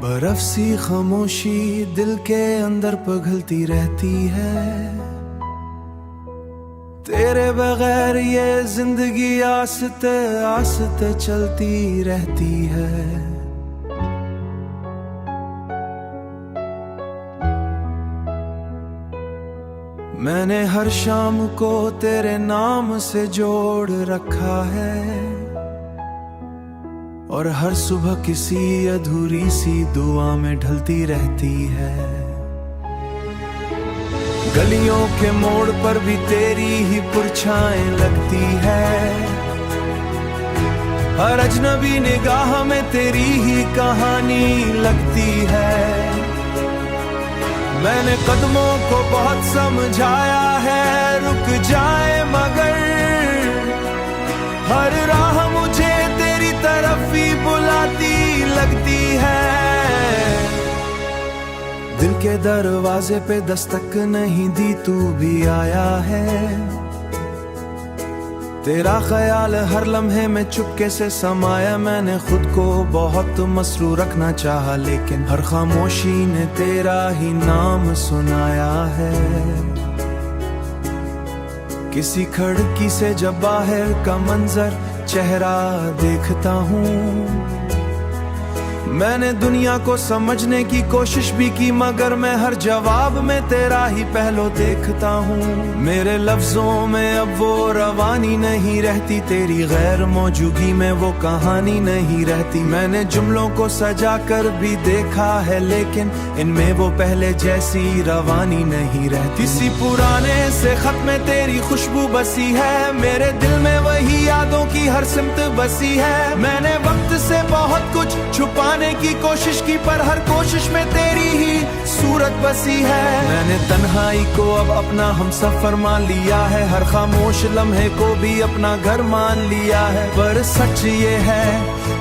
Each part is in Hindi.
बर्फ सी खामोशी दिल के अंदर पिघलती रहती है। तेरे बगैर ये जिंदगी आस्ते आस्ते चलती रहती है। मैंने हर शाम को तेरे नाम से जोड़ रखा है और हर सुबह किसी अधूरी सी दुआ में ढलती रहती है। गलियों के मोड़ पर भी तेरी ही परछाएं लगती है। हर अजनबी निगाह में तेरी ही कहानी लगती है। मैंने कदमों को बहुत समझाया है रुक जाए मगर हर राह मुझे तेरी तरफ ही बुलाती लगती है। दिल के दरवाजे पे दस्तक नहीं दी तू भी आया है। तेरा ख्याल हर लम्हे में चुपके से समाया। मैंने खुद को बहुत मसरूर रखना चाहा लेकिन हर खामोशी ने तेरा ही नाम सुनाया है। किसी खिड़की से जब बाहर का मंजर चेहरा देखता हूँ। मैंने दुनिया को समझने की कोशिश भी की मगर मैं हर जवाब में तेरा ही पहलू देखता हूँ। मेरे लफ्जों में अब वो रवानी नहीं रहती। तेरी गैर मौजूदगी में वो कहानी नहीं रहती। मैंने जुमलों को सजा कर भी देखा है लेकिन इनमें वो पहले जैसी रवानी नहीं रहती। किसी पुराने से खत में तेरी खुशबू बसी है। मेरे दिल में वही यादों की हर सिमत बसी है। मैंने वक्त से बहुत कुछ छुपाने की कोशिश की पर हर कोशिश में तेरी ही सूरत बसी है। मैंने तन्हाई को अब अपना हमसफर मान लिया है। हर खामोश लम्हे को भी अपना घर मान लिया है। पर सच ये है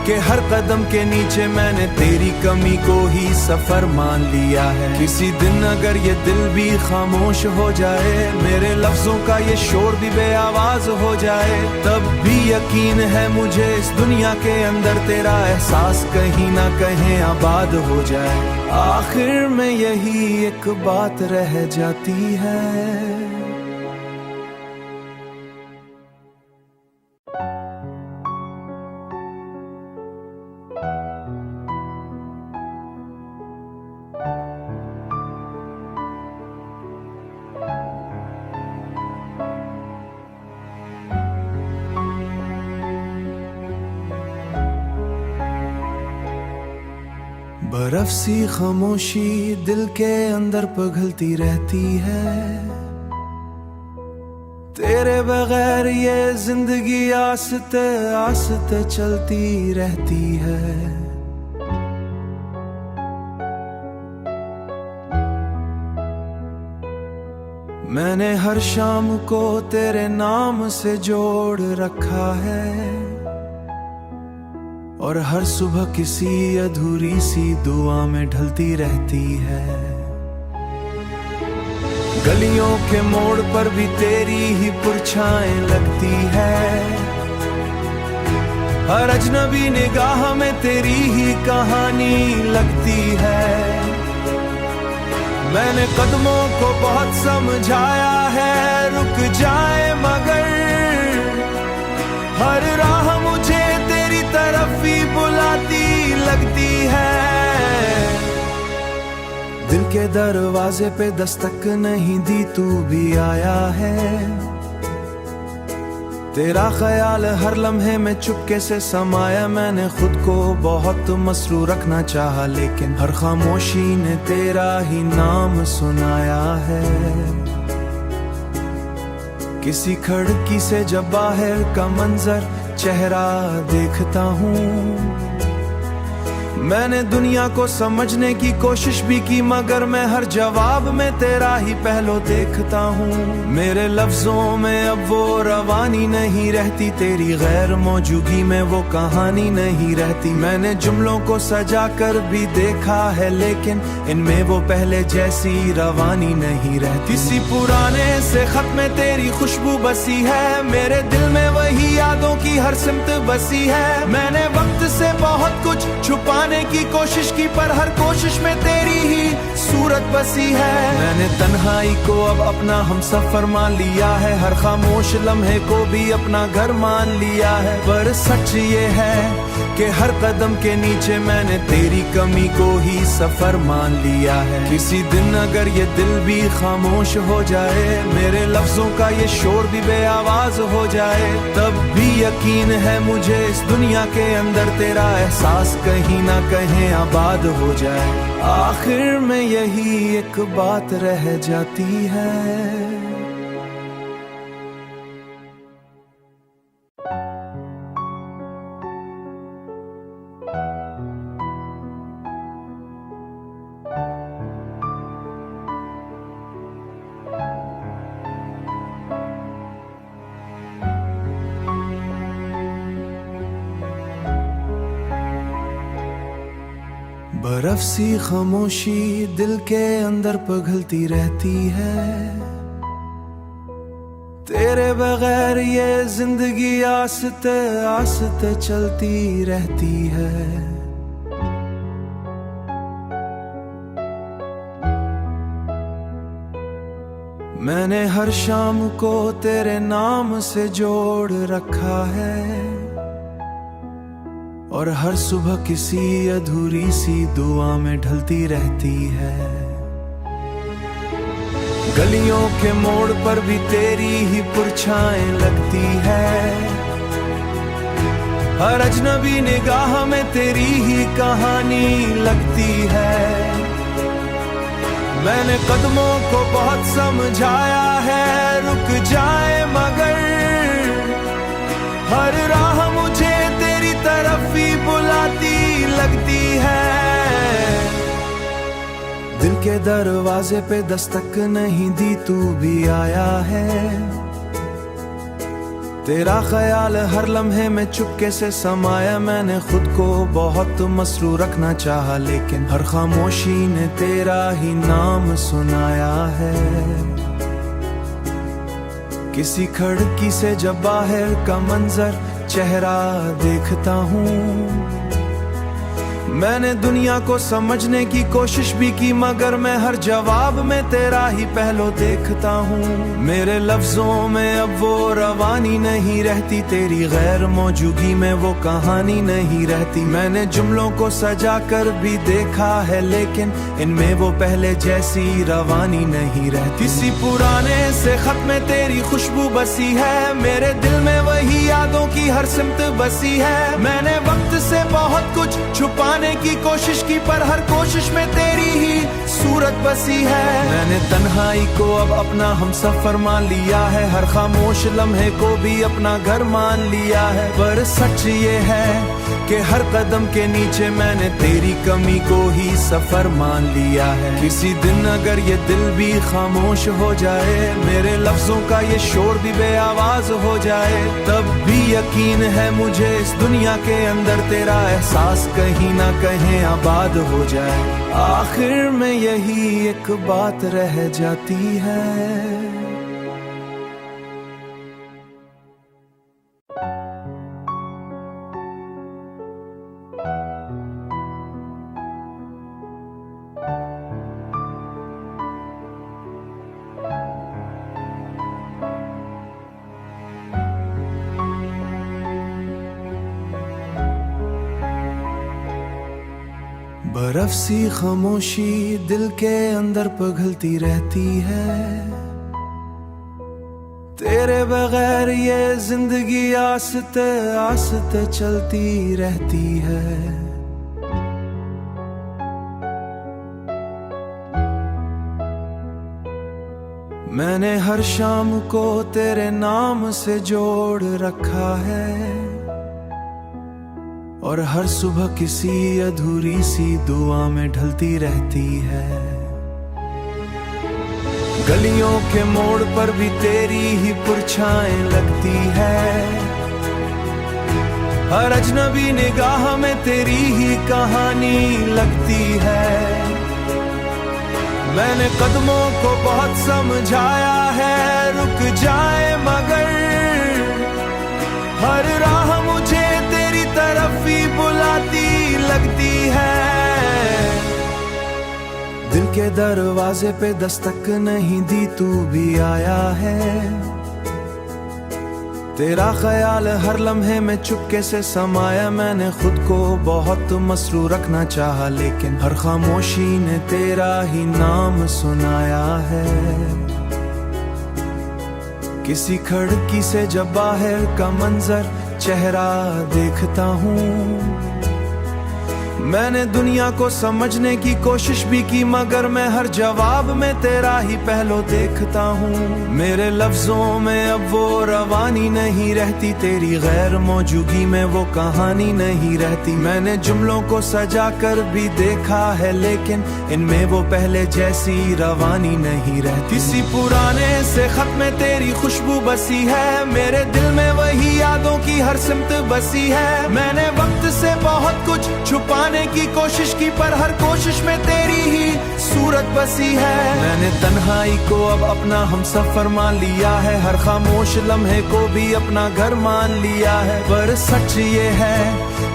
कि हर कदम के नीचे मैंने तेरी कमी को ही सफर मान लिया है। किसी दिन अगर ये दिल भी खामोश हो जाए मेरे लफ्जों का ये शोर भी बेआवाज हो जाए तब भी यकीन है मुझे इस दुनिया के अंदर तेरा एहसास कहीं ना कहीं आबाद हो जाए। आखिर में यही एक बात रह जाती है। बर्फ सी खामोशी दिल के अंदर पिघलती रहती है। तेरे बगैर ये जिंदगी आस्ते आस्ते चलती रहती है। मैंने हर शाम को तेरे नाम से जोड़ रखा है और हर सुबह किसी अधूरी सी दुआ में ढलती रहती है। गलियों के मोड़ पर भी तेरी ही परछाएं लगती है। हर अजनबी निगाह में तेरी ही कहानी लगती है। मैंने कदमों को बहुत समझाया है रुक जाए मगर हर राह मुझे तेरी तरफ ही बुलाती लगती है। दिल के दरवाजे पे दस्तक नहीं दी तू भी आया है। तेरा ख्याल हर लम्हे में चुपके से समाया। मैंने खुद को बहुत मसरूर रखना चाहा लेकिन हर खामोशी ने तेरा ही नाम सुनाया है। किसी खिड़की से जब बाहर का मंजर चेहरा देखता हूँ। मैंने दुनिया को समझने की कोशिश भी की, मगर मैं हर जवाब में तेरा ही पहलू देखता हूँ। मेरे लफ्जों में अब वो रवानी नहीं रहती, तेरी गैर मौजूदगी में वो कहानी नहीं रहती। मैंने जुमलों को सजा कर भी देखा है, लेकिन इनमें वो पहले जैसी रवानी नहीं रहती। किसी पुराने से खत में तेरी खुशबू बसी है, मेरे दिल में वही यादों की हर सिमत बसी है। मैंने वक्त से बहुत कुछ छुपाने की कोशिश की, पर हर कोशिश में तेरी ही सूरत बसी है। मैंने तन्हाई को अब अपना हमसफर मान लिया है, हर खामोश लम्हे को भी अपना घर मान लिया है। पर सच ये है कि हर कदम के नीचे मैंने तेरी कमी को ही सफर मान लिया है। किसी दिन अगर ये दिल भी खामोश हो जाए, मेरे लफ्जों का ये शोर भी बेआवाज हो जाए, तब भी यकीन है मुझे इस दुनिया के अंदर तेरा एहसास कहीं ना कहीं आबाद हो जाए। आखिर में यही एक बात रह जाती है। बर्फ सी खामोशी दिल के अंदर पिघलती रहती है, तेरे बगैर ये जिंदगी आस्ते आस्ते चलती रहती है। मैंने हर शाम को तेरे नाम से जोड़ रखा है, और हर सुबह किसी अधूरी सी दुआ में ढलती रहती है। गलियों के मोड़ पर भी तेरी ही परछाएं लगती है, हर अजनबी निगाह में तेरी ही कहानी लगती है। मैंने कदमों को बहुत समझाया है रुक जाए, मगर हर राह मुझे तेरी तरफ ही बुलाती लगती है। दिल के दरवाजे पे दस्तक नहीं दी, तू भी आया है। तेरा ख्याल हर लम्हे में चुपके से समाया। मैंने खुद को बहुत मसरूर रखना चाहा, लेकिन हर खामोशी ने तेरा ही नाम सुनाया है। किसी खिड़की से जब बाहर का मंजर चेहरा देखता हूँ, मैंने दुनिया को समझने की कोशिश भी की, मगर मैं हर जवाब में तेरा ही पहलू देखता हूँ। मेरे लफ्जों में अब वो रवानी नहीं रहती, तेरी गैर मौजूदगी में वो कहानी नहीं रहती। मैंने जुमलों को सजा कर भी देखा है, लेकिन इनमें वो पहले जैसी रवानी नहीं रहती। किसी पुराने से खत में तेरी खुशबू बसी है, मेरे दिल में वही यादों की हर सिमत बसी है। मैंने वक्त से बहुत कुछ छुपाने की कोशिश की, पर हर कोशिश में तेरी ही सूरत बसी है। मैंने तन्हाई को अब अपना हमसफर मान लिया है, हर खामोश लम्हे को भी अपना घर मान लिया है। पर सच ये है कि हर कदम के नीचे मैंने तेरी कमी को ही सफर मान लिया है। किसी दिन अगर ये दिल भी खामोश हो जाए, मेरे लफ्जों का ये शोर भी बेआवाज हो जाए, तब भी यकीन है मुझे इस दुनिया के अंदर तेरा एहसास कहीं ना कहीं आबाद हो जाए। आखिर में यही एक बात रह जाती है। बर्फ सी खामोशी दिल के अंदर पिघलती रहती है, तेरे बगैर ये जिंदगी आस्ते आस्ते चलती रहती है। मैंने हर शाम को तेरे नाम से जोड़ रखा है, और हर सुबह किसी अधूरी सी दुआ में ढलती रहती है। गलियों के मोड़ पर भी तेरी ही परछाएं लगती है, हर अजनबी निगाह में तेरी ही कहानी लगती है। मैंने कदमों को बहुत समझाया है रुक जाए, मगर हर राह मुझे तेरी तरफ ही बुलाती लगती है। दिल के दरवाजे पे दस्तक नहीं दी, तू भी आया है। तेरा ख्याल हर लम्हे में चुपके से समाया। मैंने खुद को बहुत मसरूर रखना चाहा, लेकिन हर खामोशी ने तेरा ही नाम सुनाया है। किसी खिड़की से जब बाहर का मंजर चेहरा देखता हूँ, मैंने दुनिया को समझने की कोशिश भी की, मगर मैं हर जवाब में तेरा ही पहलू देखता हूँ। मेरे लफ्जों में अब वो रवानी नहीं रहती, तेरी गैर मौजूदगी में वो कहानी नहीं रहती। मैंने जुमलों को सजा कर भी देखा है, लेकिन इनमें वो पहले जैसी रवानी नहीं रहती। किसी पुराने से खत में तेरी खुशबू बसी है, मेरे दिल में वही यादों की हर सिमत बसी है। मैंने वक्त से बहुत कुछ छुपाने की कोशिश की, पर हर कोशिश में तेरी ही सूरत बसी है। मैंने तन्हाई को अब अपना हमसफर मान लिया है, हर खामोश लम्हे को भी अपना घर मान लिया है। पर सच ये है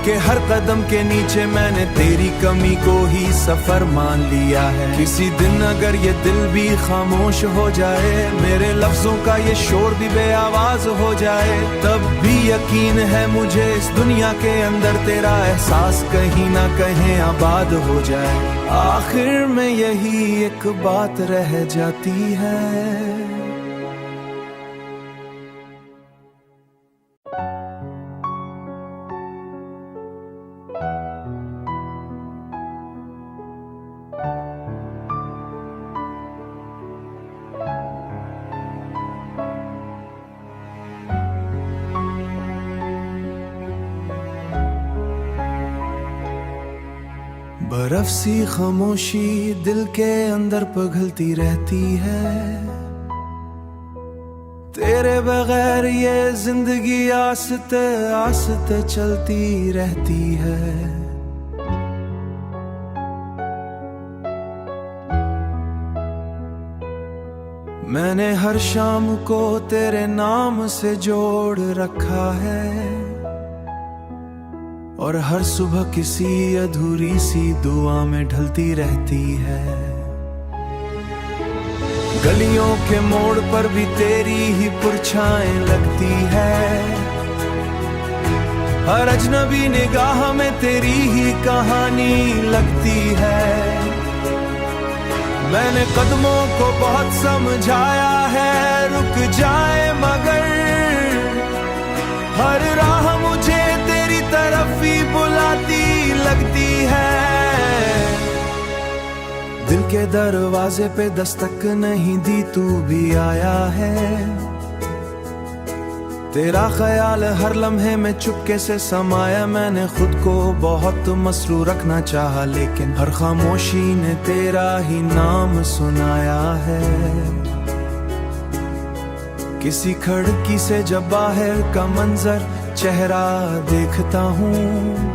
कि हर कदम के नीचे मैंने तेरी कमी को ही सफर मान लिया है। किसी दिन अगर ये दिल भी खामोश हो जाए, मेरे लफ्जों का ये शोर भी बेआवाज हो जाए, तब भी यकीन है मुझे इस दुनिया के अंदर तेरा एहसास कहीं ना कहीं आबाद हो जाए। आखिर में यही एक बात रह जाती है। बर्फ सी खामोशी दिल के अंदर पिघलती रहती है, तेरे बगैर ये जिंदगी आस्ते आस्ते चलती रहती है। मैंने हर शाम को तेरे नाम से जोड़ रखा है, और हर सुबह किसी अधूरी सी दुआ में ढलती रहती है। गलियों के मोड़ पर भी तेरी ही परछाएं लगती है, हर अजनबी निगाह में तेरी ही कहानी लगती है। मैंने कदमों को बहुत समझाया है रुक जाए, मगर हर राह मुझे तेरी तरफ ही बुलाती लगती है। दिल के दरवाजे पे दस्तक नहीं दी, तू भी आया है। तेरा ख्याल हर लम्हे में चुपके से समाया। मैंने खुद को बहुत मसरूर रखना चाहा, लेकिन हर खामोशी ने तेरा ही नाम सुनाया है। किसी खिड़की से जब बाहर का मंजर चेहरा देखता हूँ,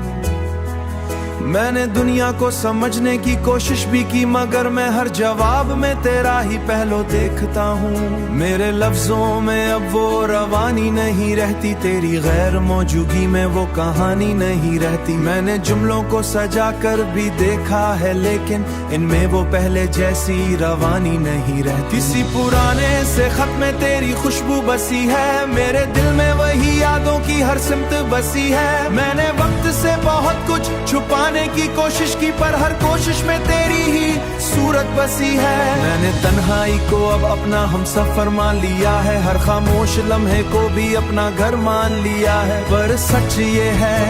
मैंने दुनिया को समझने की कोशिश भी की, मगर मैं हर जवाब में तेरा ही पहलू देखता हूँ। मेरे लफ्जों में अब वो रवानी नहीं रहती, तेरी गैर मौजूदगी में वो कहानी नहीं रहती। मैंने जुमलों को सजा कर भी देखा है, लेकिन इनमें वो पहले जैसी रवानी नहीं रहती। किसी पुराने से खत में तेरी खुशबू बसी है, मेरे दिल में वही यादों की हर सिमत बसी है। मैंने वक्त से बहुत कुछ छुपाने की कोशिश की, पर हर कोशिश में तेरी ही सूरत बसी है। मैंने तन्हाई को अब अपना हमसफर मान लिया है, हर खामोश लम्हे को भी अपना घर मान लिया है। पर सच ये है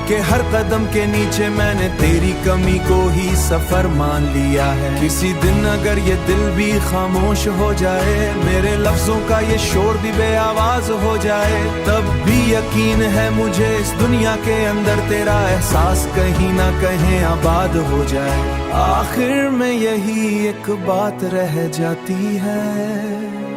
कि हर कदम के नीचे मैंने तेरी कमी को ही सफर मान लिया है। किसी दिन अगर ये दिल भी खामोश हो जाए, मेरे लफ्जों का ये शोर भी बेआवाज हो जाए, तब भी यकीन यकीन है मुझे इस दुनिया के अंदर तेरा एहसास कहीं ना कहीं आबाद हो जाए। आखिर में यही एक बात रह जाती है।